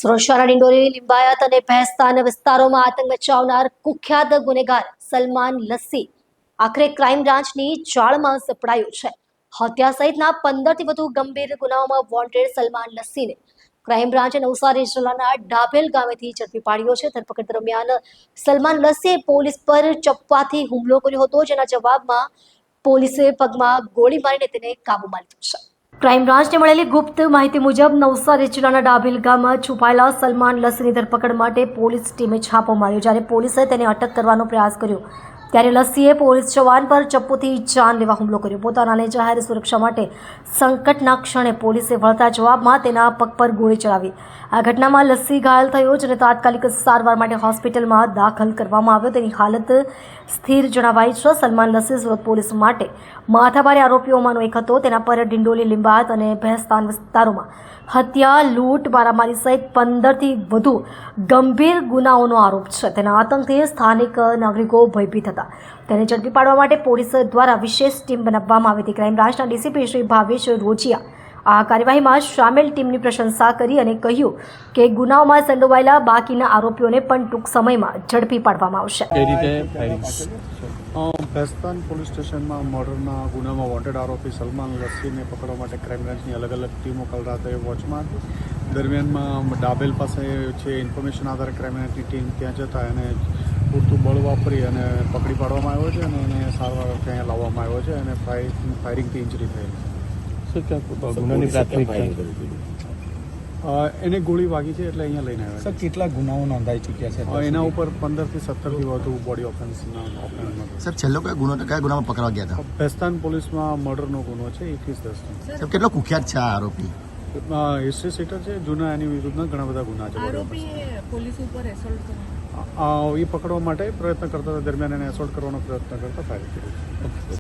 સુરક્ષાના ડિંડોલી, લિંબાયત અને ભેસ્તાન વિસ્તારોમાં આતંક મચાવનાર કુખ્યાત ગુનેગાર સલમાન લસ્સી આખરે ક્રાઇમ બ્રાન્ચની જાળમાં સપડાયો છે. હત્યા સહિતના 15થી વધુ ગંભીર ગુનાઓમાં વોન્ટેડ સલમાન લસ્સીને ક્રાઇમ બ્રાન્ચે નવસારી જિલ્લાના ડાભેલ ગામેથી ઝડપી પાડ્યો છે. ધરપકડ દરમિયાન સલમાન લસ્સીએ પોલીસ પર ચપ્પાથી હુમલો કર્યો હતો, જેના જવાબમાં પોલીસે પગમાં ગોળી મારીને તેને કાબૂમાં લીધો છે. ક્રાઇમ બ્રાન્ચને મળેલી ગુપ્ત માહિતી મુજબ નવસારી જિલ્લાના ડાભેલ ગામમાં છુપાયેલા સલમાન લસ્સીની ધરપકડ માટે પોલીસ ટીમે છાપો માર્યો. જ્યારે પોલીસે તેને અટક કરવાનો પ્રયાસ કર્યો ત્યારે લસ્સીએ પોલીસ જવાન પર ચપ્પુથી જાન લેવા હુમલો કર્યો. પોતાના અને જાહેર સુરક્ષા માટે સંકટના ક્ષણે પોલીસે વળતા જવાબમાં તેના પગ પર ગોળી ચલાવી. આ ઘટનામાં લસ્સી ઘાયલ થયો, જેને તાત્કાલિક સારવાર માટે હોસ્પિટલમાં દાખલ કરવામાં આવ્યો. તેની હાલત સ્થિર જણાવાઈ છે. સલમાન લસ્સી સુરત પોલીસ માટે માથાભારે આરોપીઓમાંનો એક હતો. તેના પર ડિંડોલી, લિંબાયત અને ભેસ્તાન વિસ્તારોમાં હત્યા, લૂંટ, મારામારી સહિત 15થી વધુ ગંભીર ગુનાઓનો આરોપ છે. તેના આતંકથી સ્થાનિક નાગરિકો ભયભીત હતા. તેને ઝડપી પાડવા માટે પોલીસ દ્વારા વિશેષ ટીમ બનાવવામાં આવી હતી. ક્રાઇમ બ્રાન્ચના ડીસીપી શ્રી ભાવેશ રોજિયા આ કાર્યવાહીમાં સામેલ ટીમની પ્રશંસા કરી અને કહ્યું કે ગુનાઓમાં સંડોવાયેલા બાકીના આરોપીઓને પણ ટૂંક સમયમાં ઝડપી પાડવામાં આવશે. ભેસ્તાન પોલીસ સ્ટેશનમાં મર્ડરના ગુનામાં વોન્ટેડ આરોપી સલમાન લસ્સીને પકડવા માટે ક્રાઇમ બ્રાન્ચની અલગ અલગ ટીમો કાલ રાત્રે વોચમાં હતી. દરમિયાનમાં ડાભેલ પાસે છે ઇન્ફોર્મેશન આધારે ક્રાઇમ બ્રાન્ચની ટીમ ત્યાં જતા એને પૂરતું બળ વાપરી અને પકડી પાડવામાં આવ્યો છે અને એને સારવાર ત્યાં લાવવામાં આવ્યો છે અને ફાયરિંગથી ઇન્જરી થયેલી એને ગોળી વાગી છે એટલે અહીંયા લઈને આવ્યા. સર, કેટલા ગુનાઓ નોંધાઈ ચૂક્યા છે? એના ઉપર 15થી 17થી વધુ બોડી ઓફેન્સના ઓફેન્સ. સર, છેલ્લો કયા ગુનામાં પકડવા ગયા હતા? ભેસ્તાન પોલીસમાં મર્ડરનો ગુનો છે 21/10. સર, કેટલો કુખ્યાત છે આ આરોપી? હિસ્ટ્રી સીટર છે. જૂના એની વિરુદ્ધના ઘણા બધા ગુના છે. પોલીસ ઉપર એસોલ્ટ એ પકડવા માટે પ્રયત્ન કરતા દરમિયાન એને એસોલ્ટ કરવાનો પ્રયત્ન કરતા ફાયર કર્યું.